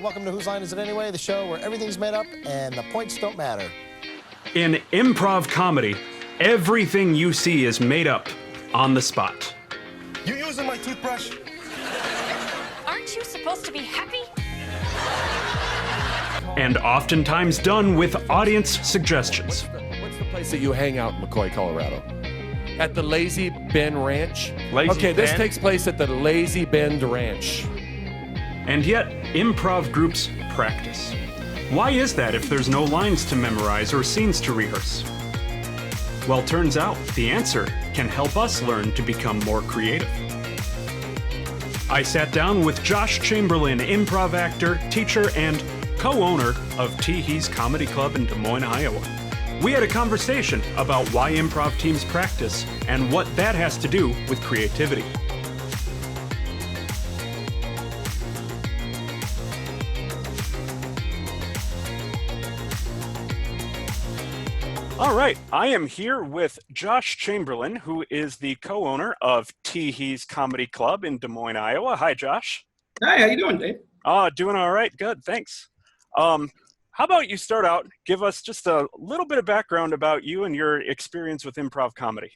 Welcome to Whose Line Is It Anyway, the show where everything's made up and the points don't matter. In improv comedy, everything you see is made up on the spot. You using my toothbrush? Aren't you supposed to be happy? And oftentimes done with audience suggestions. What's the place that you hang out in McCoy, Colorado? At the Lazy Bend Ranch? This takes place at the Lazy Bend Ranch. And yet, improv groups practice. Why is that if there's no lines to memorize or scenes to rehearse? Well, turns out the answer can help us learn to become more creative. I sat down with Josh Chamberlin, improv actor, teacher, and co-owner of Teehee's Comedy Club in Des Moines, Iowa. We had a conversation about why improv teams practice and what that has to do with creativity. All right, I am here with Josh Chamberlin, who is the co-owner of Teehee's Comedy Club in Des Moines, Iowa. Hi, Josh. Hi, how you doing, Dave? Doing all right, good, thanks. How about you start out, give us just a little bit of background about you and your experience with improv comedy.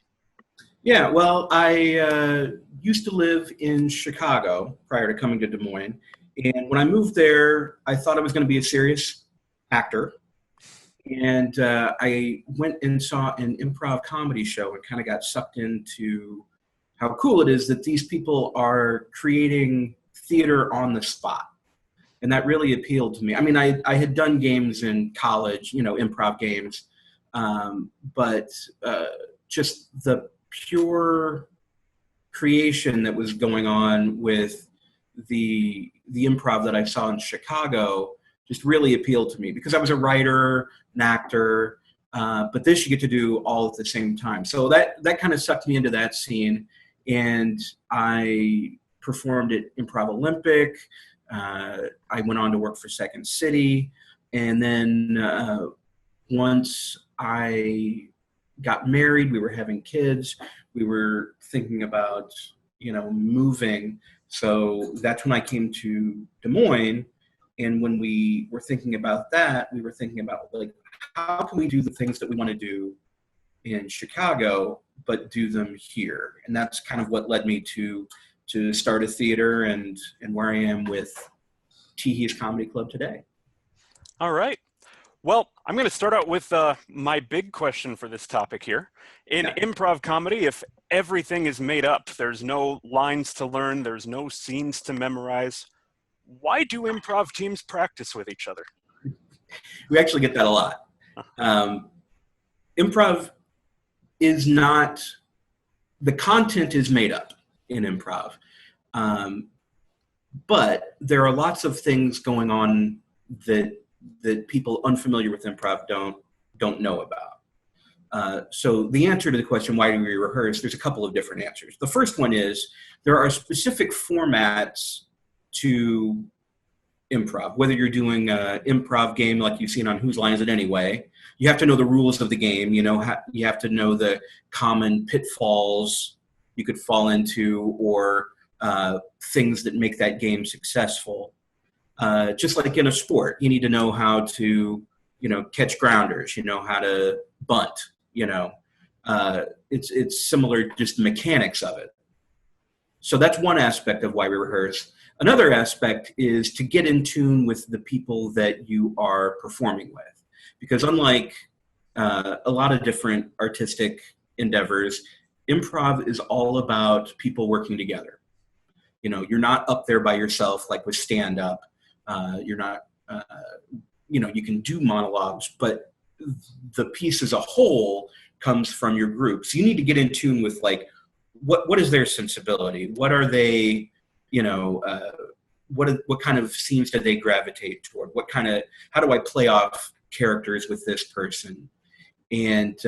Yeah, well, I used to live in Chicago prior to coming to Des Moines. And when I moved there, I thought I was going to be a serious actor. And I went and saw an improv comedy show and kind of got sucked into how cool it is that these people are creating theater on the spot. And that really appealed to me. I mean, I had done games in college, improv games, but just the pure creation that was going on with the improv that I saw in Chicago just really appealed to me because I was a writer, an actor, but this you get to do all at the same time. So that kind of sucked me into that scene, and I performed at Improv Olympic. I went on to work for Second City, and then once I got married, we were having kids, we were thinking about, moving. So that's when I came to Des Moines, and when we were thinking about that, we were thinking about, how can we do the things that we want to do in Chicago, but do them here? And that's kind of what led me to start a theater and where I am with Teehee's Comedy Club today. All right. Well, I'm going to start out with my big question for this topic here. In improv comedy, if everything is made up, there's no lines to learn, there's no scenes to memorize, why do improv teams practice with each other? We actually get that a lot. Improv is not, the content is made up in improv. But there are lots of things going on that people unfamiliar with improv don't know about. So the answer to the question, why do we rehearse, there's a couple of different answers. The first one is there are specific formats to improv. Whether you're doing an improv game like you've seen on Whose Line Is It Anyway, you have to know the rules of the game. You have to know the common pitfalls you could fall into, or things that make that game successful. Just like in a sport, you need to know how to, catch grounders, how to bunt, it's similar, just the mechanics of it. So that's one aspect of why we rehearse. Another aspect is to get in tune with the people that you are performing with. Because unlike a lot of different artistic endeavors, improv is all about people working together. You're not up there by yourself like with stand-up. You're not, you can do monologues, but the piece as a whole comes from your group. So you need to get in tune with what is their sensibility? What are they, what kind of scenes do they gravitate toward? How do I play off characters with this person? And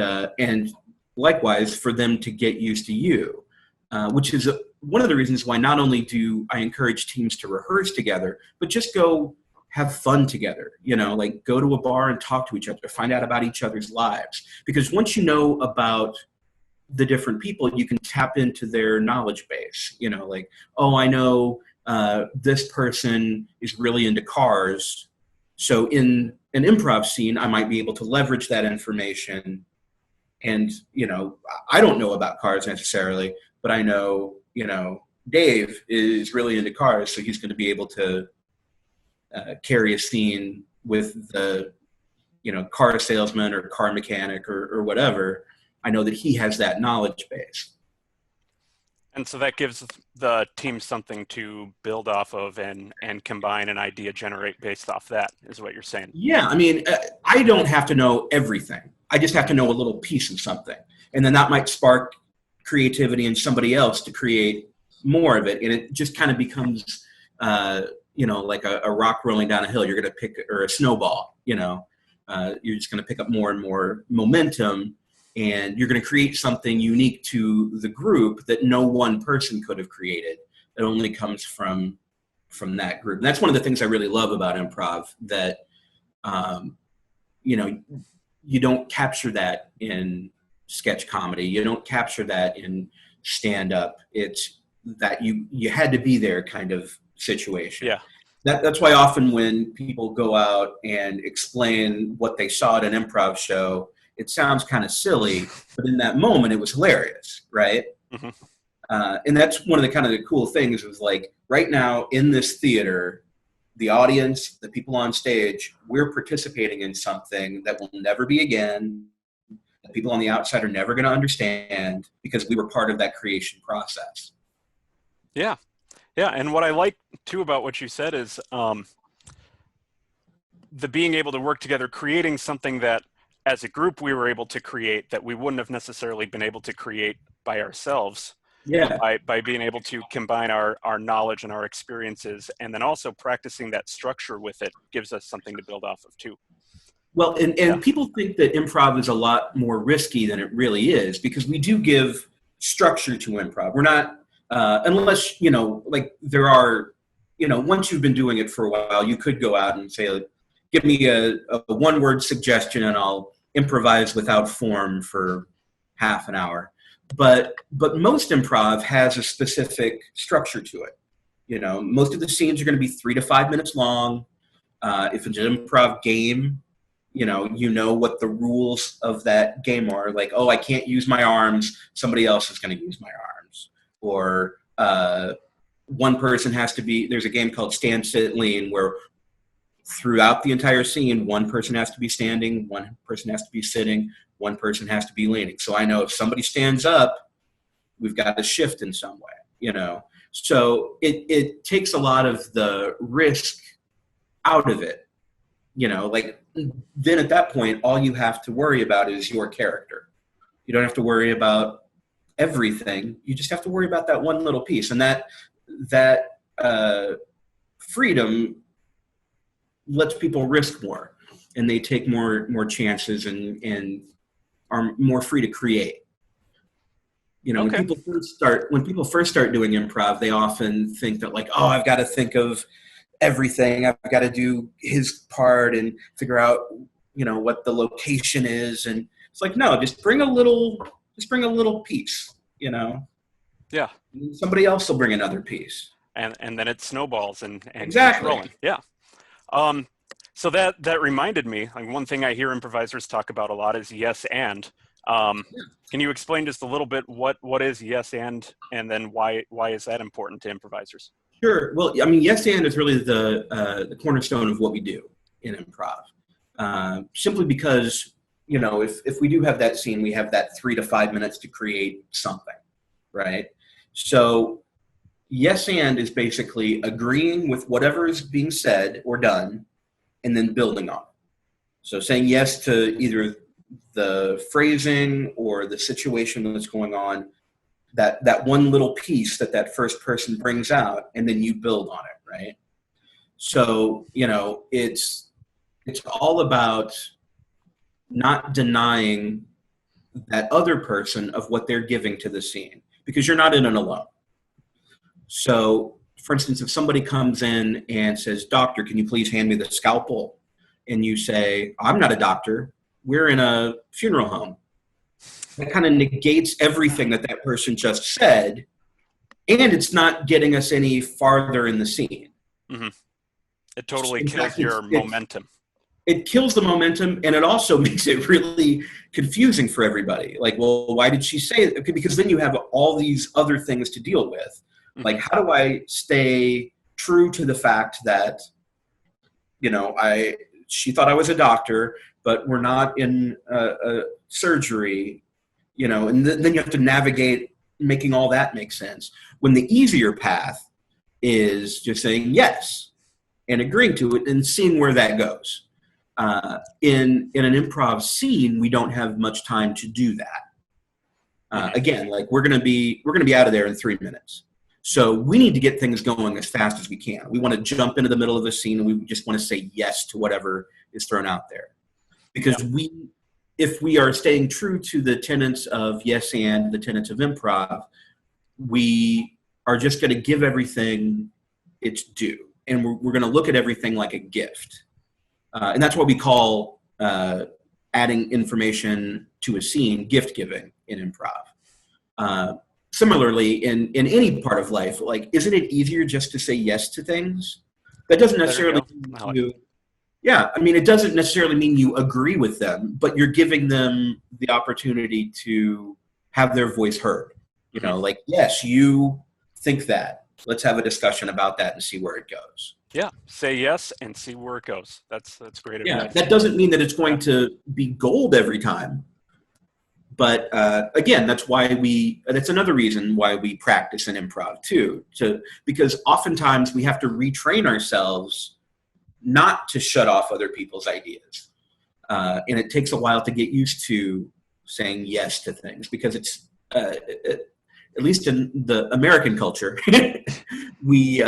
likewise for them to get used to you, which is one of the reasons why not only do I encourage teams to rehearse together, but just go have fun together, go to a bar and talk to each other, find out about each other's lives. Because once you know about the different people, you can tap into their knowledge base, I know this person is really into cars. So in an improv scene, I might be able to leverage that information. And, I don't know about cars necessarily, but I know, Dave is really into cars. So he's going to be able to carry a scene with the, car salesman or car mechanic or whatever. I know that he has that knowledge base. And so that gives the team something to build off of and combine an idea, generate based off that, is what you're saying. Yeah, I mean, I don't have to know everything. I just have to know a little piece of something. And then that might spark creativity in somebody else to create more of it. And it just kind of becomes, like a rock rolling down a hill. You're going to pick, or a snowball, you're just going to pick up more and more momentum. And you're going to create something unique to the group that no one person could have created. It only comes from that group. And that's one of the things I really love about improv, that, you don't capture that in sketch comedy. You don't capture that in stand-up. It's that you had to be there kind of situation. Yeah. That's why often when people go out and explain what they saw at an improv show, it sounds kind of silly, but in that moment it was hilarious, right? Mm-hmm. And that's one of the kind of the cool things was, like, right now in this theater, the audience, the people on stage, we're participating in something that will never be again. The people on the outside are never going to understand, because we were part of that creation process. Yeah. Yeah. And what I like too about what you said is the being able to work together, creating something that as a group we were able to create that we wouldn't have necessarily been able to create by ourselves. Yeah. By being able to combine our knowledge and our experiences, and then also practicing that structure with it gives us something to build off of too. Well, and people think that improv is a lot more risky than it really is, because we do give structure to improv. We're not, unless, like there are, once you've been doing it for a while, you could go out and say, give me a one-word suggestion and I'll improvise without form for half an hour. But most improv has a specific structure to it. Most of the scenes are going to be 3 to 5 minutes long. If it's an improv game, you know what the rules of that game are. Like, oh, I can't use my arms. Somebody else is going to use my arms. Or one person has to be, there's a game called Stand, Sit, Lean, where throughout the entire scene, one person has to be standing, one person has to be sitting, one person has to be leaning. So I know if somebody stands up, we've got to shift in some way, So it takes a lot of the risk out of it, like then at that point, all you have to worry about is your character. You don't have to worry about everything. You just have to worry about that one little piece. And that freedom lets people risk more, and they take more chances and are more free to create. When people first start doing improv, they often think that, like, oh, I've got to think of everything. I've got to do his part and figure out, what the location is. And it's like, no, just bring a little piece, Yeah. Somebody else will bring another piece. And then it snowballs and exactly. Rolling. Yeah. So that reminded me, like, one thing I hear improvisers talk about a lot is yes and. Can you explain just a little bit what is yes and then why is that important to improvisers? Sure. Well, I mean, yes and is really the cornerstone of what we do in improv. Simply because, if we do have that scene, we have that 3 to 5 minutes to create something, right? So yes and is basically agreeing with whatever is being said or done and then building on it. So saying yes to either the phrasing or the situation that's going on, that one little piece that first person brings out, and then you build on it, right? So, it's all about not denying that other person of what they're giving to the scene, because you're not in it alone. So, for instance, if somebody comes in and says, "Doctor, can you please hand me the scalpel?" And you say, "I'm not a doctor. We're in a funeral home." That kind of negates everything that person just said, and it's not getting us any farther in the scene. Mm-hmm. It totally In kills fact, your momentum. It kills the momentum, and it also makes it really confusing for everybody. Like, well, why did she say it? Because then you have all these other things to deal with. Like, how do I stay true to the fact that, she thought I was a doctor, but we're not in a surgery, and then you have to navigate making all that make sense. When the easier path is just saying yes and agreeing to it and seeing where that goes. In an improv scene, we don't have much time to do that. Again, like we're gonna be out of there in 3 minutes. So we need to get things going as fast as we can. We want to jump into the middle of a scene and we just want to say yes to whatever is thrown out there. Because if we are staying true to the tenets of yes and the tenets of improv, we are just going to give everything its due. And we're going to look at everything like a gift. And that's what we call adding information to a scene, gift giving in improv. Similarly, in any part of life, like, isn't it easier just to say yes to things? That doesn't necessarily mean it doesn't necessarily mean you agree with them, but you're giving them the opportunity to have their voice heard. Like, yes, you think that. Let's have a discussion about that and see where it goes. Yeah, say yes and see where it goes. That's great advice. Yeah, that doesn't mean that it's going to be gold every time. But again, that's another reason why we practice in improv too, because oftentimes we have to retrain ourselves not to shut off other people's ideas. And it takes a while to get used to saying yes to things, because it's, at least in the American culture, we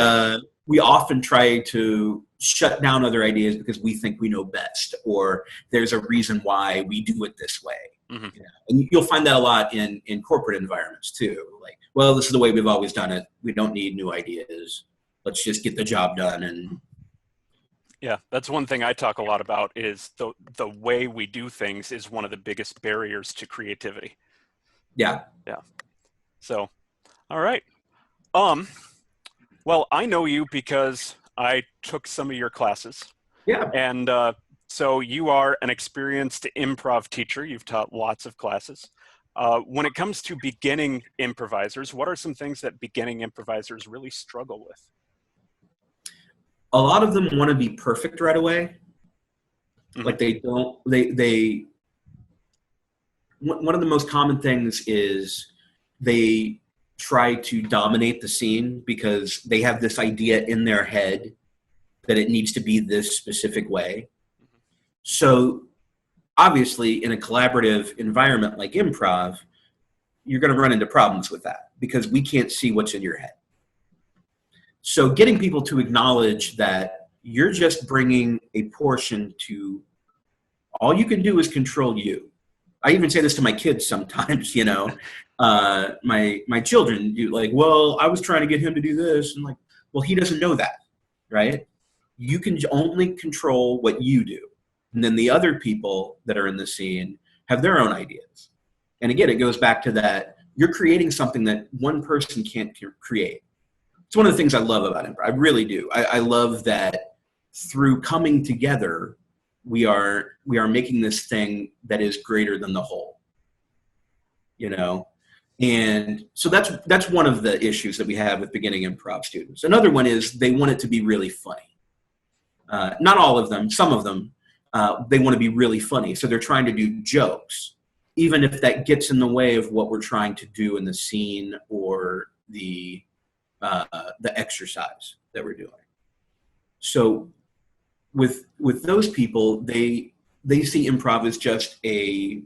often try to shut down other ideas because we think we know best, or there's a reason why we do it this way. Mm-hmm. And you'll find that a lot in corporate environments too. Like, well, this is the way we've always done it. We don't need new ideas. Let's just get the job done. And yeah, that's one thing I talk a lot about, is the way we do things is one of the biggest barriers to creativity. Yeah. Yeah. So, all right. Well, I know you because I took some of your classes. Yeah. And so you are an experienced improv teacher. You've taught lots of classes. When it comes to beginning improvisers, what are some things that beginning improvisers really struggle with? A lot of them want to be perfect right away. Mm-hmm. Like one of the most common things is they try to dominate the scene because they have this idea in their head that it needs to be this specific way. So obviously in a collaborative environment like improv, you're going to run into problems with that because we can't see what's in your head. So getting people to acknowledge that you're just bringing a portion to, all you can do is control you. I even say this to my kids sometimes, my children do, like, well, I was trying to get him to do this. And like, well, he doesn't know that, right? You can only control what you do. And then the other people that are in the scene have their own ideas. And again, it goes back to that you're creating something that one person can't create. It's one of the things I love about improv. I really do. I love that through coming together, we are making this thing that is greater than the whole. And so that's one of the issues that we have with beginning improv students. Another one is they want it to be really funny. Not all of them, some of them. They want to be really funny. So they're trying to do jokes, even if that gets in the way of what we're trying to do in the scene or the exercise that we're doing. So with those people, they see improv as just a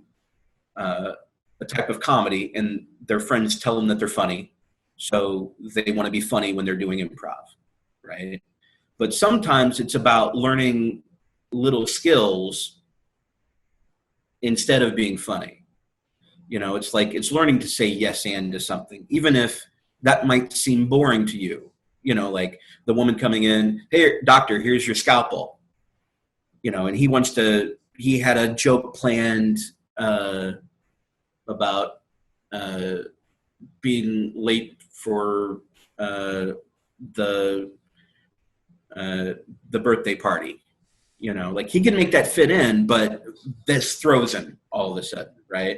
type of comedy, and their friends tell them that they're funny. So they want to be funny when they're doing improv, right? But sometimes it's about learning little skills instead of being funny. It's like it's learning to say yes and to something, even if that might seem boring to you. Like the woman coming in, hey, doctor, here's your scalpel. And he had a joke planned about being late for the birthday party. You know, like he can make that fit in, but this throws him all of a sudden, right?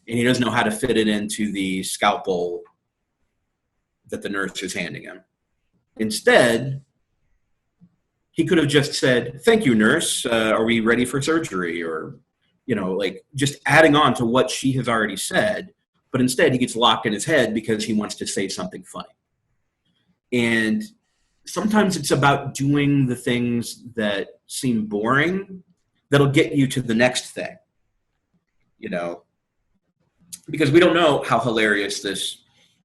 And he doesn't know how to fit it into the scalpel that the nurse is handing him. Instead, he could have just said, "Thank you, nurse. Are we ready for surgery?" Or, you know, like just adding on to what she has already said. But instead, he gets locked in his head because he wants to say something funny. And sometimes it's about doing the things that seem boring that'll get you to the next thing, you know, because we don't know how hilarious this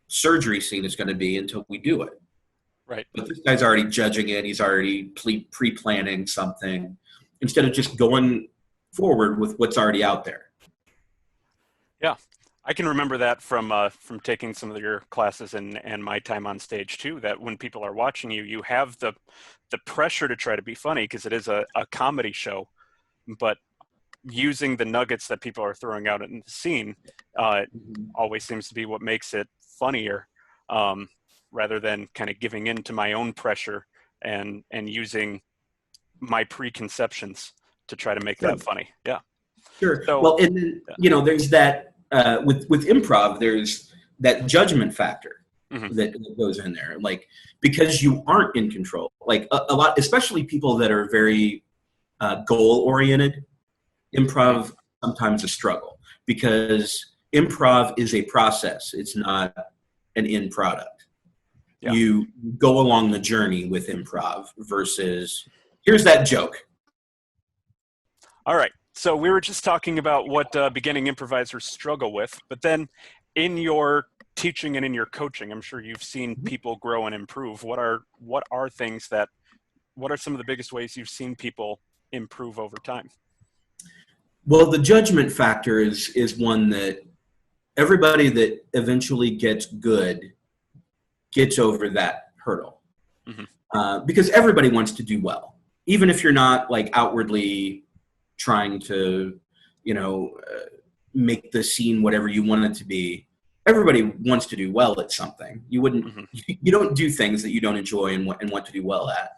surgery scene is going to be until we do it. Right. But this guy's already judging it. He's already pre-planning something instead of just going forward with what's already out there. Yeah. I can remember that from taking some of your classes and my time on stage too, that when people are watching you, you have the pressure to try to be funny because it is a comedy show, but using the nuggets that people are throwing out in the scene always seems to be what makes it funnier, rather than kind of giving in to my own pressure and using my preconceptions to try to make that funny. Yeah. Sure. So, well, and then, you know, there's that, with improv, there's that judgment factor that goes in there. Like, because you aren't in control, like a lot, especially people that are very goal-oriented, improv sometimes a struggle because improv is a process. It's not an end product. Yeah. You go along the journey with improv versus here's that joke. All right. So we were just talking about what beginning improvisers struggle with, but then in your teaching and in your coaching, I'm sure you've seen people grow and improve. What are some of the biggest ways you've seen people improve over time? Well, the judgment factor is one that everybody that eventually gets good gets over that hurdle, because everybody wants to do well, even if you're not like outwardly trying to, you know, make the scene whatever you want it to be. Everybody wants to do well at something. You wouldn't, you don't do things that you don't enjoy and want to do well at,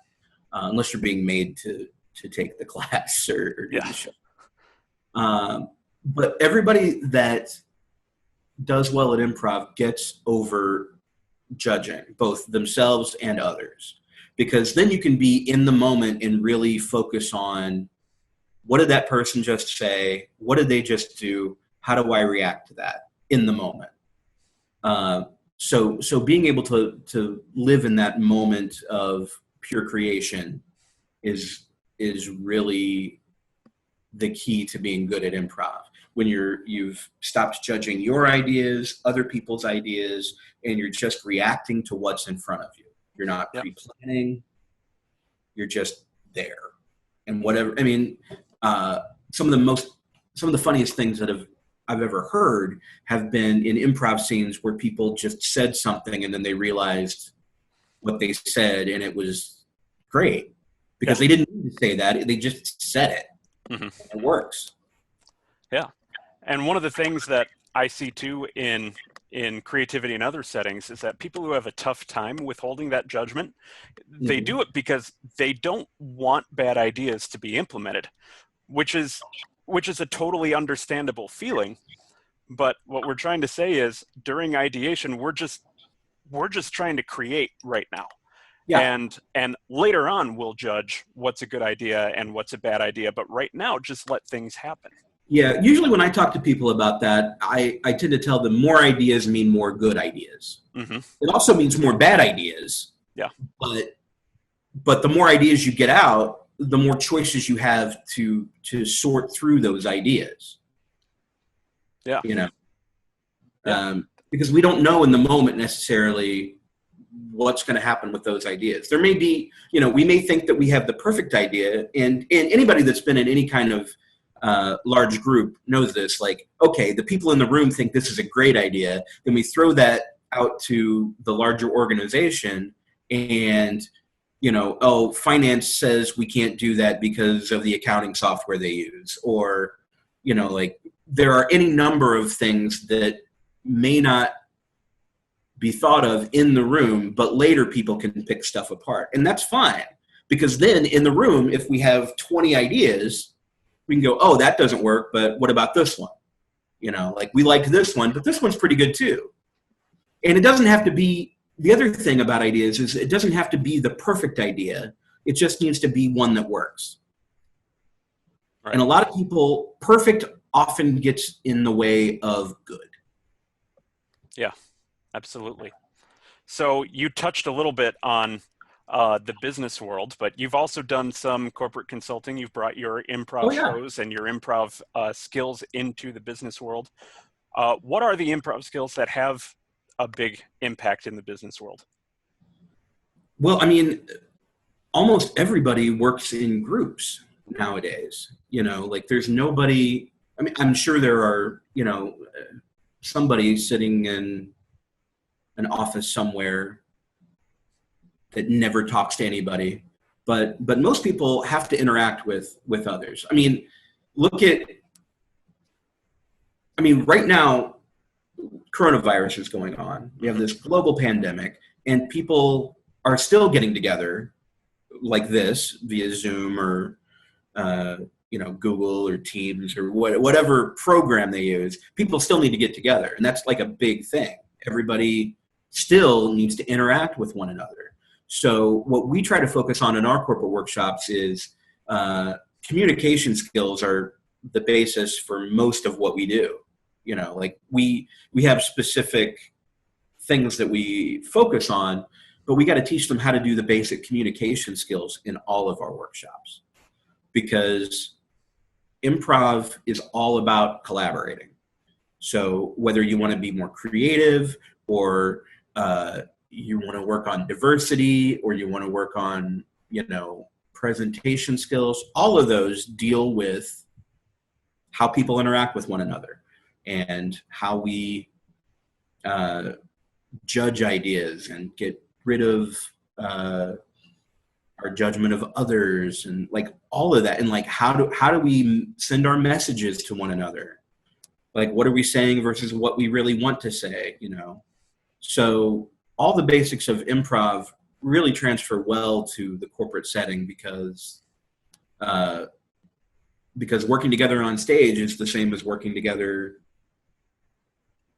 unless you're being made to take the class or do the show. But everybody that does well at improv gets over judging both themselves and others, because then you can be in the moment and really focus on what did that person just say? What did they just do? How do I react to that in the moment? So being able to live in that moment of pure creation is really the key to being good at improv. When you've stopped judging your ideas, other people's ideas, and you're just reacting to what's in front of you. You're not pre-planning. You're just there. And whatever, I mean, some of the funniest things that I've ever heard have been in improv scenes where people just said something and then they realized what they said and it was great because they didn't need to say that. They just said it. It works. Yeah. And one of the things that I see too in creativity and other settings is that people who have a tough time withholding that judgment, they do it because they don't want bad ideas to be implemented, which is a totally understandable feeling. But what we're trying to say is during ideation, we're just trying to create right now. Yeah. And later on, we'll judge what's a good idea and what's a bad idea. But right now, just let things happen. Yeah. Usually when I talk to people about that, I tend to tell them more ideas mean more good ideas. It also means more bad ideas. Yeah. But the more ideas you get out, the more choices you have to sort through those ideas. Yeah. You know, because we don't know in the moment necessarily what's going to happen with those ideas. There may be, you know, we may think that we have the perfect idea, and anybody that's been in any kind of large group knows this. Like, okay, the people in the room think this is a great idea. Then we throw that out to the larger organization and, you know, oh, finance says we can't do that because of the accounting software they use. Or, you know, like there are any number of things that may not be thought of in the room, but later people can pick stuff apart. And that's fine, because then in the room, if we have 20 ideas, we can go, oh, that doesn't work, but what about this one? You know, like, we liked this one, but this one's pretty good too. And it doesn't have to be, the other thing about ideas is it doesn't have to be the perfect idea. It just needs to be one that works. Right. And a lot of people, perfect often gets in the way of good. Yeah, absolutely. So you touched a little bit on the business world, but you've also done some corporate consulting. You've brought your improv shows and your improv skills into the business world. What are the improv skills that have a big impact in the business world? Well, I mean, almost everybody works in groups nowadays. You know, like, there's nobody, I mean, I'm sure there are, you know, somebody sitting in an office somewhere that never talks to anybody, but most people have to interact with others. I mean, right now, coronavirus is going on. We have this global pandemic, and people are still getting together like this via Zoom or you know, Google or Teams or whatever program they use. People still need to get together, and that's like a big thing. Everybody still needs to interact with one another. So what we try to focus on in our corporate workshops is communication skills are the basis for most of what we do. You know, like, we have specific things that we focus on, but we got to teach them how to do the basic communication skills in all of our workshops, because improv is all about collaborating. So whether you want to be more creative, or you want to work on diversity, or you want to work on, you know, presentation skills, all of those deal with how people interact with one another and how we judge ideas and get rid of our judgment of others, and like all of that. And like, how do we send our messages to one another? Like, what are we saying versus what we really want to say, you know? So all the basics of improv really transfer well to the corporate setting, because working together on stage is the same as working together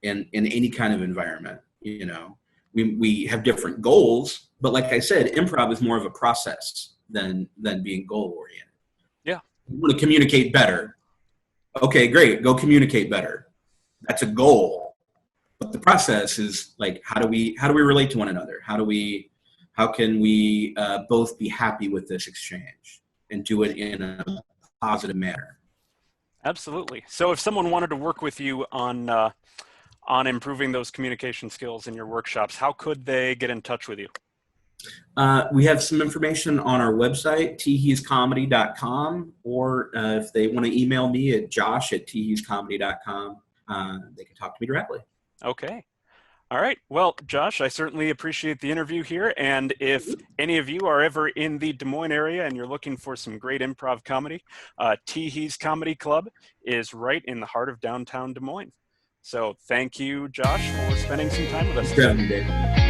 in any kind of environment. You know, we have different goals, but like I said, improv is more of a process than being goal oriented. Yeah. You want to communicate better. Okay, great. Go communicate better. That's a goal. But the process is like, how do we relate to one another? How can we both be happy with this exchange and do it in a positive manner? Absolutely. So if someone wanted to work with you on improving those communication skills in your workshops, how could they get in touch with you? We have some information on our website, teeheescomedy.com, or if they want to email me at josh@teeheescomedy.com, they can talk to me directly. Okay. All right. Well, Josh, I certainly appreciate the interview here. And if any of you are ever in the Des Moines area and you're looking for some great improv comedy, Teehee's Comedy Club is right in the heart of downtown Des Moines. So thank you, Josh, for spending some time with us. Thanks for having me, Dave.